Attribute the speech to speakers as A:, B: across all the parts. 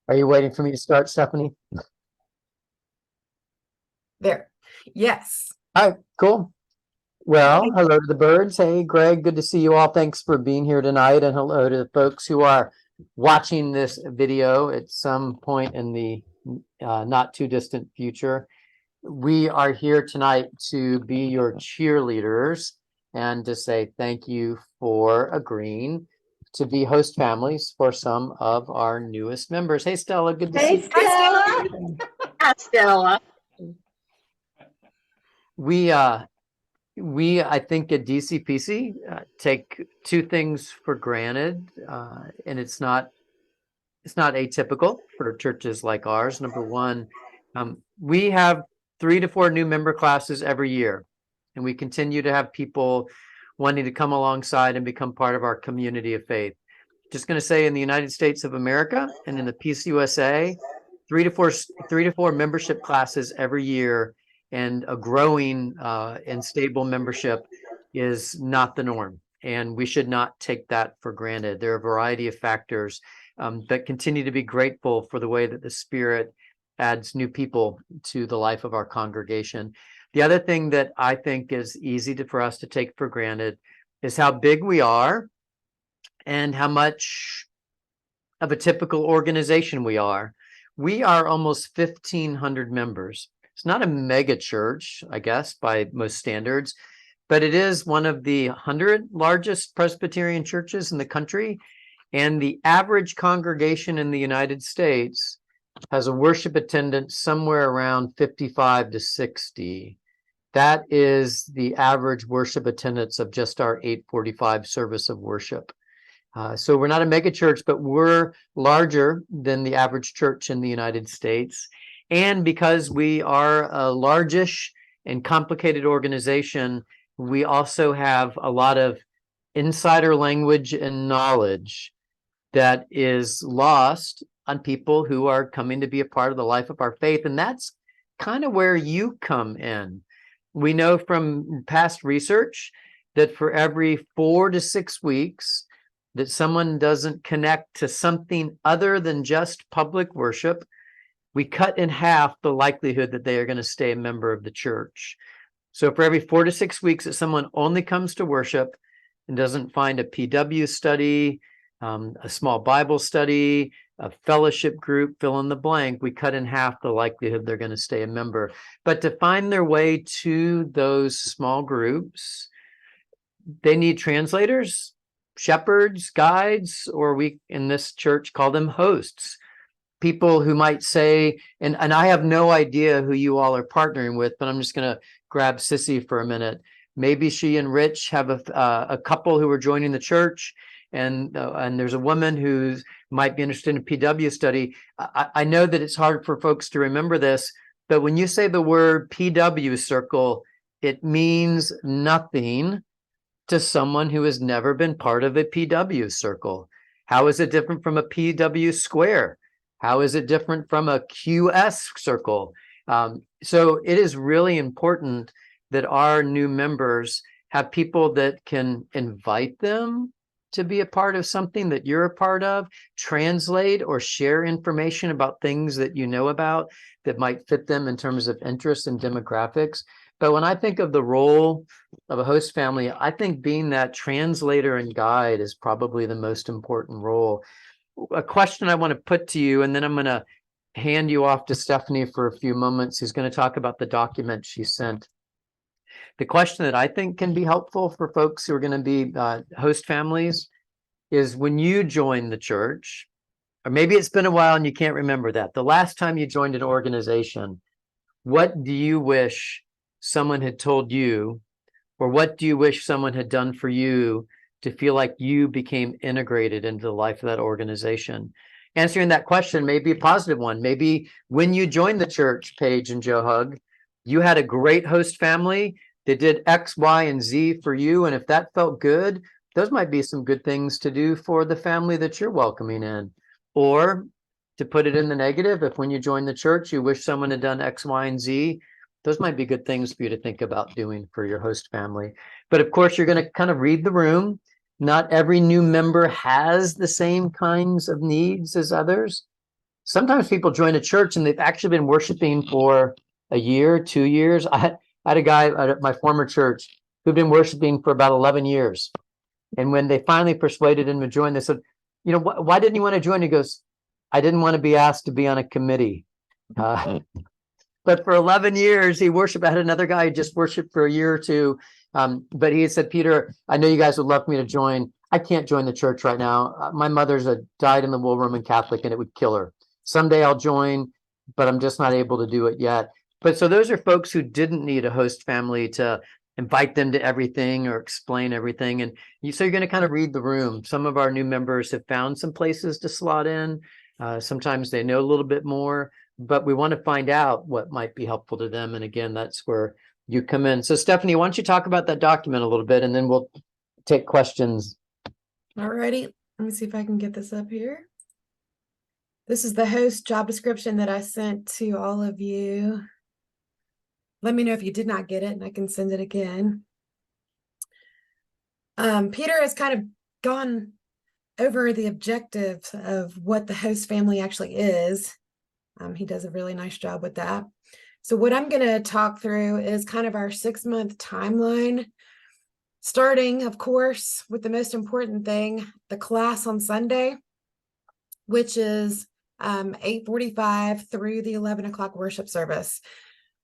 A: Are you waiting for me to start, Stephanie?
B: There. Yes.
A: All right, cool. Well, hello to the birds. Hey, Greg, good to see you all. Thanks for being here tonight. And hello to the folks who are watching this video at some point in the not too distant future. We are here tonight to be your cheerleaders and to say thank you for agreeing to be host families for some of our newest members. Hey, Stella, good to see you.
B: Hi, Stella.
C: Hi, Stella.
A: We, I think at DCPC take two things for granted, and it's not atypical for churches like ours. Number one, we have 3 to 4 new member classes every year, and we continue to have people wanting to come alongside and become part of our community of faith. Just going to say, in the United States of America and in the PCUSA, 3 to 4 membership classes every year, and a growing and stable membership is not the norm, and we should not take that for granted. There are a variety of factors that continue to be grateful for the way that the Spirit adds new people to the life of our congregation. The other thing that I think is easy for us to take for granted is how big we are and how much of a typical organization we are. We are almost 1,500 members. It's not a mega church, I guess, by most standards, but it is one of the 100 largest Presbyterian churches in the country. And the average congregation in the United States has a worship attendance somewhere around 55 to 60. That is the average worship attendance of just our 845 service of worship. So we're not a mega church, but we're larger than the average church in the United States. And because we are a largish and complicated organization, we also have a lot of insider language and knowledge that is lost on people who are coming to be a part of the life of our faith. And that's kind of where you come in. We know from past research that for every 4 to 6 weeks that someone doesn't connect to something other than just public worship, we cut in half the likelihood that they are going to stay a member of the church. So for every 4 to 6 weeks that someone only comes to worship and doesn't find a PW study, a small Bible study, a fellowship group, fill in the blank, we cut in half the likelihood they're going to stay a member. But to find their way to those small groups, they need translators, shepherds, guides, or we in this church call them hosts. People who might say, and I have no idea who you all are partnering with, but I'm just going to grab Sissy for a minute. Maybe she and Rich have a couple who are joining the church, and there's a woman who might be interested in a PW study. I know that it's hard for folks to remember this, but when you say the word PW circle, it means nothing to someone who has never been part of a PW circle. How is it different from a PW square? How is it different from a QS circle? So it is really important that our new members have people that can invite them to be a part of something that you're a part of, translate or share information about things that you know about that might fit them in terms of interest and demographics. But when I think of the role of a host family, I think being that translator and guide is probably the most important role. A question I want to put to you, and then I'm going to hand you off to Stephanie for a few moments, who's going to talk about the document she sent. The question that I think can be helpful for folks who are going to be host families is, when you join the church, or maybe it's been a while and you can't remember that, the last time you joined an organization, what do you wish someone had told you, or what do you wish someone had done for you to feel like you became integrated into the life of that organization? Answering that question may be a positive one. Maybe when you joined the church, Paige and Joe Hug, you had a great host family that did X, Y, and Z for you. And if that felt good, those might be some good things to do for the family that you're welcoming in. Or to put it in the negative, if when you join the church, you wish someone had done X, Y, and Z, those might be good things for you to think about doing for your host family. But of course, you're going to kind of read the room. Not every new member has the same kinds of needs as others. sometimes people join a church and they've actually been worshiping for a year, 2 years. I had a guy at my former church who'd been worshiping for about 11 years. And when they finally persuaded him to join, they said, why didn't you want to join? He goes, I didn't want to be asked to be on a committee. But for 11 years, he worshiped. I had another guy who just worshiped for a year or two. But he said, Peter, I know you guys would love me to join. I can't join the church right now. My mother's died in the war Roman Catholic and it would kill her. Someday I'll join, but I'm just not able to do it yet. But so those are folks who didn't need a host family to invite them to everything or explain everything. And so you're going to kind of read the room. Some of our new members have found some places to slot in. Sometimes they know a little bit more, but we want to find out what might be helpful to them. And again, that's where you come in. So Stephanie, why don't you talk about that document a little bit and then we'll take questions.
B: Alrighty, let me see if I can get this up here. This is the host job description that I sent to all of you. Let me know if you did not get it and I can send it again. Peter has kind of gone over the objectives of what the host family actually is. He does a really nice job with that. So what I'm going to talk through is kind of our 6-month timeline, starting, of course, with the most important thing, the class on Sunday, which is 8:45 through the 11 o'clock worship service.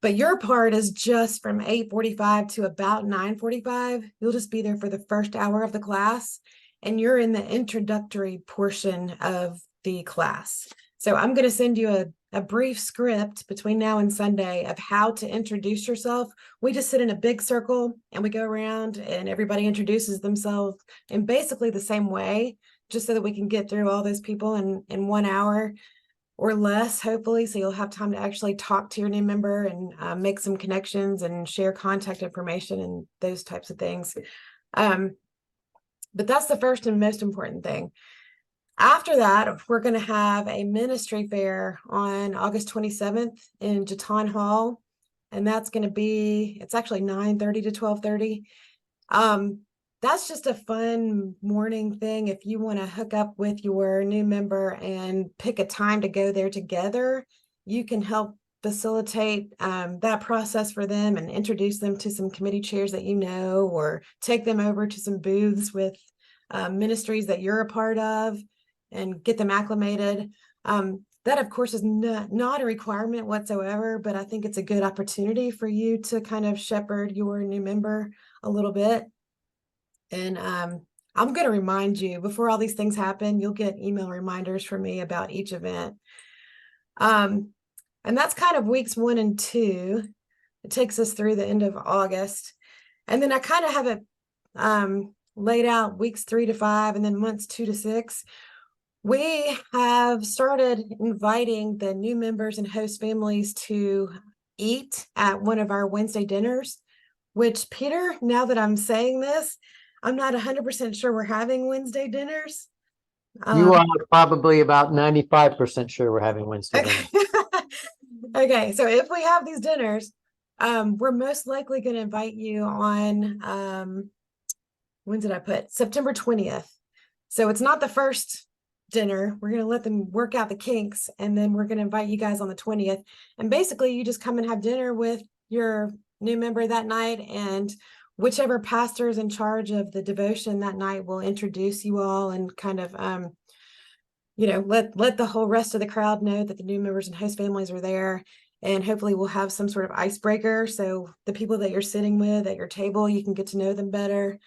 B: But your part is just from 8:45 to about 9:45. You'll just be there for the first hour of the class, and you're in the introductory portion of the class. So I'm going to send you a brief script between now and Sunday of how to introduce yourself. We just sit in a big circle and we go around and everybody introduces themselves in basically the same way, just so that we can get through all those people in 1 hour or less, hopefully. So you'll have time to actually talk to your new member and make some connections and share contact information and those types of things. But that's the first and most important thing. After that, we're going to have a ministry fair on August 27th in Jeton Hall. And that's going to be, it's actually 9:30 to 12:30. That's just a fun morning thing. If you want to hook up with your new member and pick a time to go there together, you can help facilitate that process for them and introduce them to some committee chairs that you know, or take them over to some booths with ministries that you're a part of and get them acclimated. That, of course, is not a requirement whatsoever, but I think it's a good opportunity for you to kind of shepherd your new member a little bit. And I'm going to remind you, before all these things happen, you'll get email reminders from me about each event. And that's kind of weeks 1 and 2. It takes us through the end of August. And then I kind of have it laid out weeks 3 to 5 and then months 2 to 6. We have started inviting the new members and host families to eat at one of our Wednesday dinners, which, Peter, now that I'm saying this, I'm not 100% sure we're having Wednesday dinners.
A: You are probably about 95% sure we're having Wednesday
B: Okay.
A: dinners.
B: Okay, so if we have these dinners, we're most likely going to invite you on, when did I put? September 20th. So it's not the first dinner. We're going to let them work out the kinks, and then we're going to invite you guys on the 20th. And basically, you just come and have dinner with your new member that night, and whichever pastor is in charge of the devotion that night will introduce you all and kind of, let the whole rest of the crowd know that the new members and host families are there. And hopefully we'll have some sort of icebreaker. So the people that you're sitting with at your table, you can get to know them better.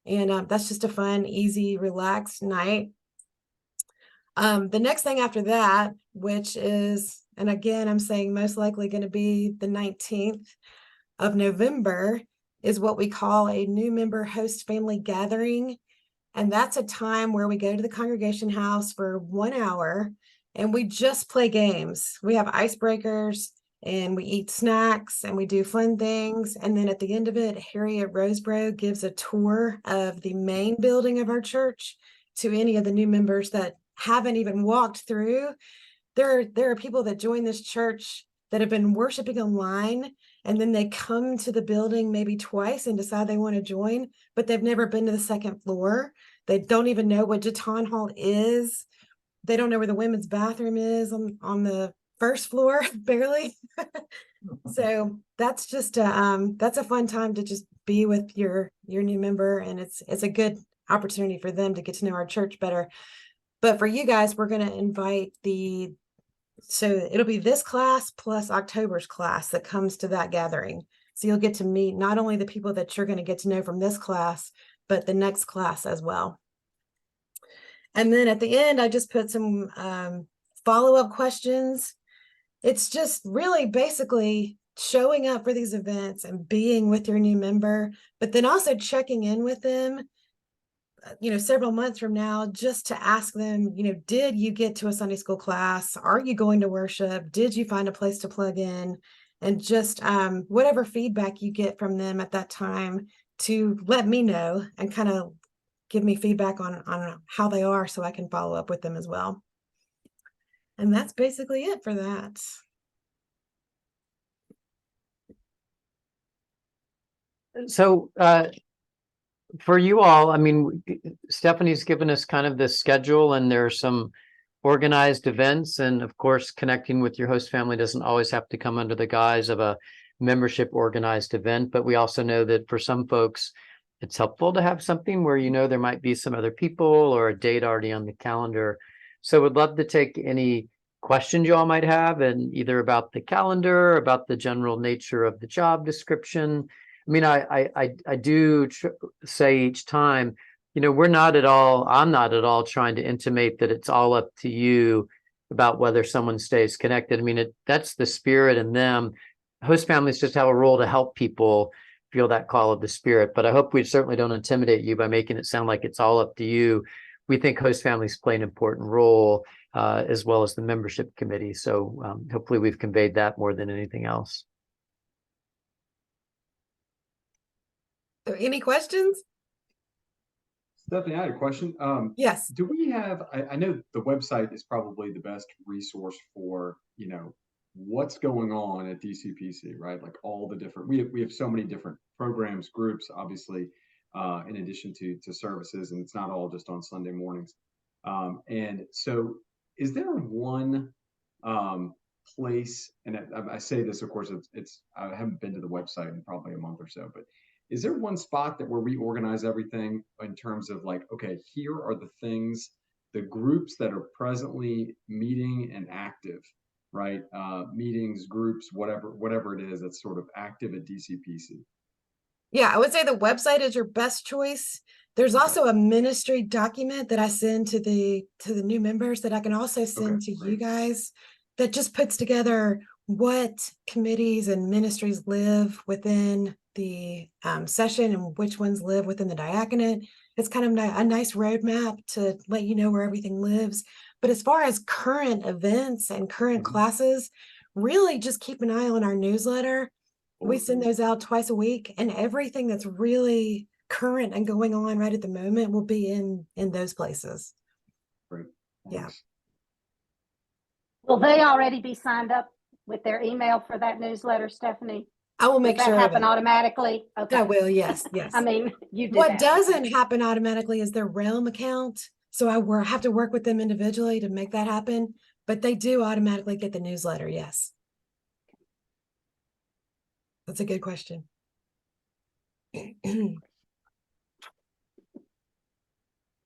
B: And that's just a fun, easy, relaxed night. The next thing after that, which is, and again, I'm saying most likely going to be the 19th of November, is what we call a new member host family gathering. And that's a time where we go to the congregation house for 1 hour and we just play games. We have icebreakers and we eat snacks and we do fun things. And then at the end of it, Harriet Roseborough gives a tour of the main building of our church to any of the new members that haven't even walked through. There are people that join this church that have been worshiping online, and then they come to the building maybe twice and decide they want to join, but they've never been to the second floor. They don't even know what Jeton Hall is. they don't know where the women's bathroom is on the first floor, barely. So that's just that's a fun time to just be with your new member, and it's a good opportunity for them to get to know our church better. But for you guys, we're going to invite so it'll be this class plus October's class that comes to that gathering. So you'll get to meet not only the people that you're going to get to know from this class, but the next class as well. And then at the end, I just put some follow-up questions. It's just really basically showing up for these events and being with your new member, but then also checking in with them, several months from now, just to ask them, did you get to a Sunday school class? Are you going to worship? Did you find a place to plug in? And just whatever feedback you get from them at that time to let me know and kind of give me feedback on how they are so I can follow up with them as well. And that's basically it for that.
A: So for you all, I mean, Stephanie's given us kind of this schedule, and there are some organized events. And of course, connecting with your host family doesn't always have to come under the guise of a membership organized event. But we also know that for some folks, it's helpful to have something where, there might be some other people or a date already on the calendar. So would love to take any questions you all might have, and either about the calendar, about the general nature of the job description. I mean, I do say each time, I'm not at all trying to intimate that it's all up to you about whether someone stays connected. I mean, that's the spirit in them. Host families just have a role to help people feel that call of the spirit, but I hope we certainly don't intimidate you by making it sound like it's all up to you. We think host families play an important role, as well as the membership committee. So hopefully we've conveyed that more than anything else.
B: Any questions?
C: Stephanie, I had a question.
B: Yes.
C: Do we have, I know the website is probably the best resource for, what's going on at DCPC, right? Like all the different, we have so many different programs, groups, obviously, in addition to services, and it's not all just on Sunday mornings. And so is there one place, and I say this, of course, I haven't been to the website in probably a month or so, but is there one spot that where we organize everything in terms of like, okay, here are the things, the groups that are presently meeting and active, right? Meetings, groups, whatever it is that's sort of active at DCPC.
B: Yeah, I would say the website is your best choice. There's also a ministry document that I send to the new members that I can also send to you guys, that just puts together what committees and ministries live within the session and which ones live within the diaconate. It's kind of a nice roadmap to let you know where everything lives. But as far as current events and current classes, really just keep an eye on our newsletter. We send those out twice a week, and everything that's really current and going on right at the moment will be in those places.
C: Great.
B: Yeah.
D: Will they already be signed up with their email for that newsletter, Stephanie?
B: I will make
D: Does
B: sure
D: that
B: of
D: happen
B: it.
D: automatically? Okay.
B: I will, yes, yes.
D: I mean, you did
B: What
D: that.
B: doesn't happen automatically is their Realm account. So I have to work with them individually to make that happen, but they do automatically get the newsletter, yes. That's a good question.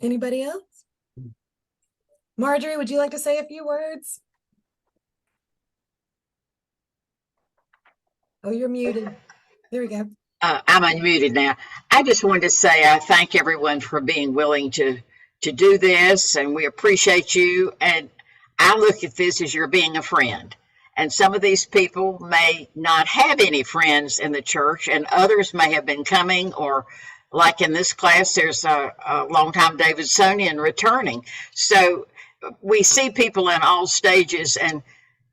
B: Anybody else? Marjorie, would you like to say a few words? Oh, you're muted. There we go.
E: I'm unmuted now. I just wanted to say I thank everyone for being willing to do this, and we appreciate you. And I look at this as you're being a friend. And some of these people may not have any friends in the church, and others may have been coming, or like in this class, there's a longtime Davidsonian returning. So we see people in all stages, and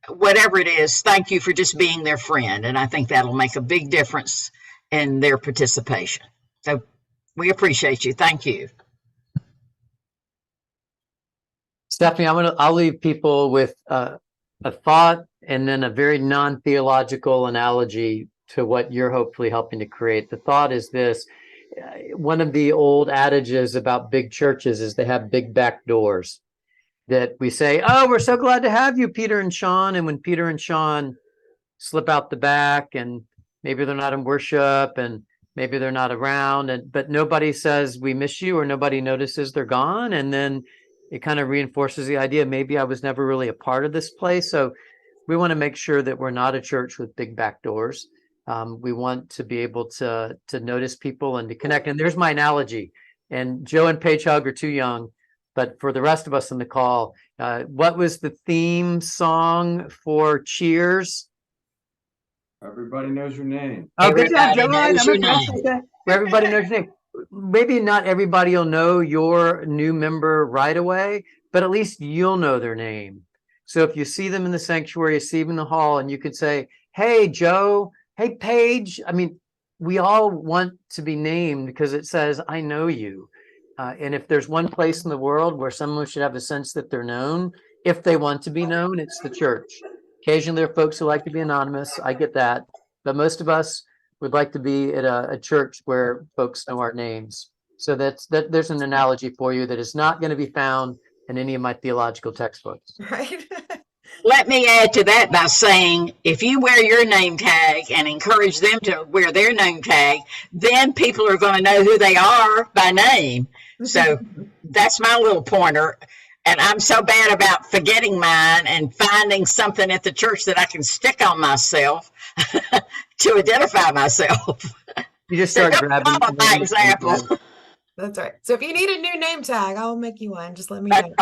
E: whatever it is, thank you for just being their friend. And I think that'll make a big difference in their participation. So we appreciate you. Thank you.
A: Stephanie, I'll leave people with a thought and then a very non-theological analogy to what you're hopefully helping to create. The thought is this: one of the old adages about big churches is they have big back doors. that we say, oh, we're so glad to have you, Peter and Sean. And when Peter and Sean slip out the back and maybe they're not in worship and maybe they're not around, but nobody says we miss you or nobody notices they're gone. And then it kind of reinforces the idea, maybe I was never really a part of this place. So we want to make sure that we're not a church with big back doors. We want to be able to notice people and to connect. And there's my analogy. And Joe and Paige Hug are too young, but for the rest of us on the call, what was the theme song for Cheers?
C: Everybody knows your name.
A: Oh, good job,
E: Everybody
A: Joe.
E: knows
A: I'm
E: your
A: impressed.
E: name.
A: Okay. Everybody knows your name. Maybe not everybody will know your new member right away, but at least you'll know their name. So if you see them in the sanctuary, you see them in the hall, and you could say, hey, Joe, hey, Paige. I mean, we all want to be named because it says, I know you. And if there's one place in the world where someone should have a sense that they're known, if they want to be known, it's the church. Occasionally there are folks who like to be anonymous. I get that. But most of us would like to be at a church where folks know our names. So there's an analogy for you that is not going to be found in any of my theological textbooks.
B: Right?
E: Let me add to that by saying, if you wear your name tag and encourage them to wear their name tag, then people are going to know who they are by name. So that's my little pointer. And I'm so bad about forgetting mine and finding something at the church that I can stick on myself to identify myself.
A: You just start grabbing.
E: Follow my example.
B: That's right. So if you need a new name tag, I'll make you one. Just let me
E: That's
B: know.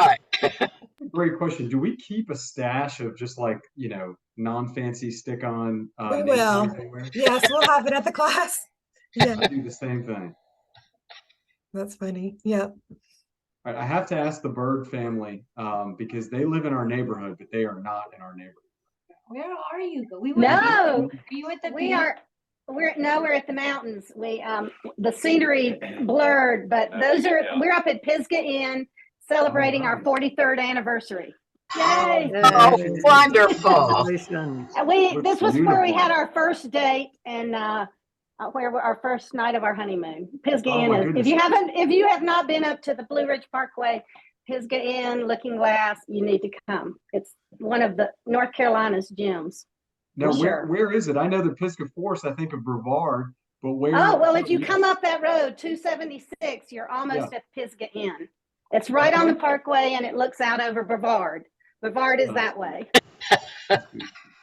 E: right.
C: Great question. Do we keep a stash of just like, non-fancy stick-on?
B: We
C: name
B: will.
C: tags anywhere?
B: Yes, we'll have it at the class. Yeah,
C: I do the same thing.
B: that's funny. Yep.
C: All right, I have to ask the Bird family because they live in our neighborhood, but they are not in our neighborhood.
F: Where are you? We
D: No.
F: Are you at the
D: We
F: beach?
D: we're at the mountains. The scenery blurred, but we're up at Pisgah Inn celebrating our 43rd anniversary. Yay!
E: Oh, wonderful.
A: Congratulations.
D: This was where we
C: Beautiful.
D: had our first date and our first night of our honeymoon. Pisgah
C: Oh,
D: Inn
C: my
D: is,
C: goodness.
D: if you have not been up to the Blue Ridge Parkway, Pisgah Inn, Looking Glass, you need to come. It's one of the North Carolina's gems.
C: No,
D: For sure.
C: where is it? I know the Pisgah Forest, I think of Brevard, but where?
D: Oh, well, if you come up that road, 276, you're almost at Pisgah Inn. It's right on the parkway and it looks out over Brevard. Brevard is that way.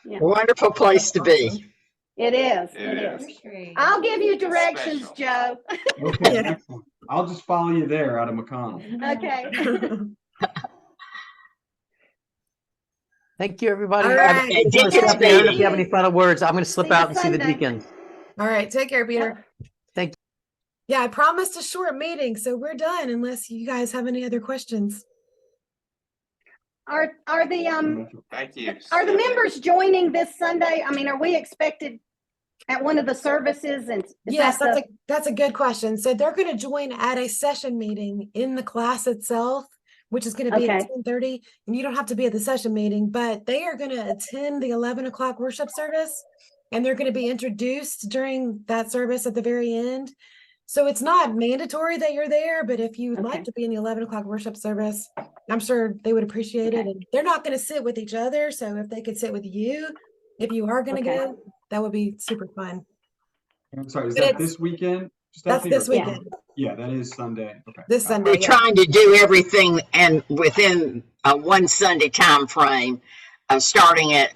E: Wonderful place to be.
D: It is. It is.
F: Great.
D: I'll give you directions, Joe.
C: Okay,
B: Yeah.
C: excellent. I'll just follow you there out of McConnell.
D: Okay.
A: Thank you, everybody.
B: All right.
E: Okay, Deacons
A: Stephanie, I don't know if
E: meeting.
A: you have any final words. I'm going to slip
D: See you
A: out and see the
D: Sunday.
A: deacons.
B: All right. Take care, Peter.
A: Thank you.
B: Yeah, I promised a short meeting, so we're done unless you guys have any other questions.
D: Are the
G: Thank you.
D: are the members joining this Sunday? I mean, are we expected at one of the services? And is
B: Yes,
D: that
B: that's a good question. So they're going to join at a session meeting in the class itself, which is going to be at
D: Okay.
B: 10:30. And you don't have to be at the session meeting, but they are going to attend the 11 o'clock worship service, and they're going to be introduced during that service at the very end. So it's not mandatory that you're there, but if you would
D: Okay.
B: like to be in the 11 o'clock worship service, I'm sure they would appreciate it. And they're not going to sit with each other. So if they could sit with you, if you are going to
D: Okay.
B: go, that would be super fun.
C: I'm sorry, is
B: But
C: that
B: it's-
C: this weekend?
B: That's
C: Stephanie,
B: this
C: or-
B: weekend,
C: Yeah, that is Sunday. Okay.
B: this Sunday.
E: We're
B: yeah.
E: trying to do everything and within a one Sunday time frame, starting at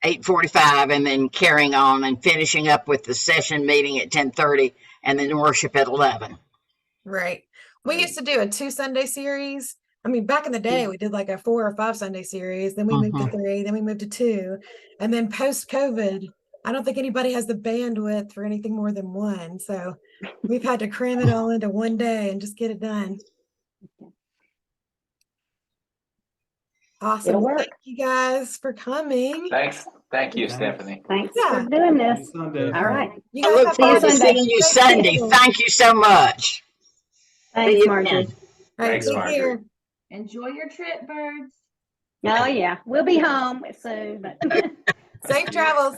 E: 8:45 and then carrying on and finishing up with the session meeting at 10:30 and then worship at 11.
B: Right. We used to do a 2 Sunday series. I mean, back in the day, we did like a 4 or 5 Sunday series. Then we moved to 3, then we moved to 2. And then post-COVID, I don't think anybody has the bandwidth for anything more than 1. So we've had to cram it all into one day and just get it done. Awesome.
D: It'll
B: Well,
D: work.
B: thank you guys for coming.
G: Thanks. Thank you,
C: Thanks.
G: Stephanie.
D: Thanks
B: Yeah.
D: for doing
C: Happy
D: this.
C: Sunday.
D: All right.
B: You
E: I
B: guys
E: look
B: have
D: See you
E: forward to
B: fun.
D: Sunday.
E: seeing you
B: Thank
E: Sunday.
B: you.
E: Thank you so much.
D: Thanks,
E: you
D: Margie.
E: then.
B: All right,
G: Thanks,
B: take
G: Marjorie.
B: care.
F: Enjoy your trip, birds.
D: Oh, yeah. We'll be home soon, but
B: Safe travels.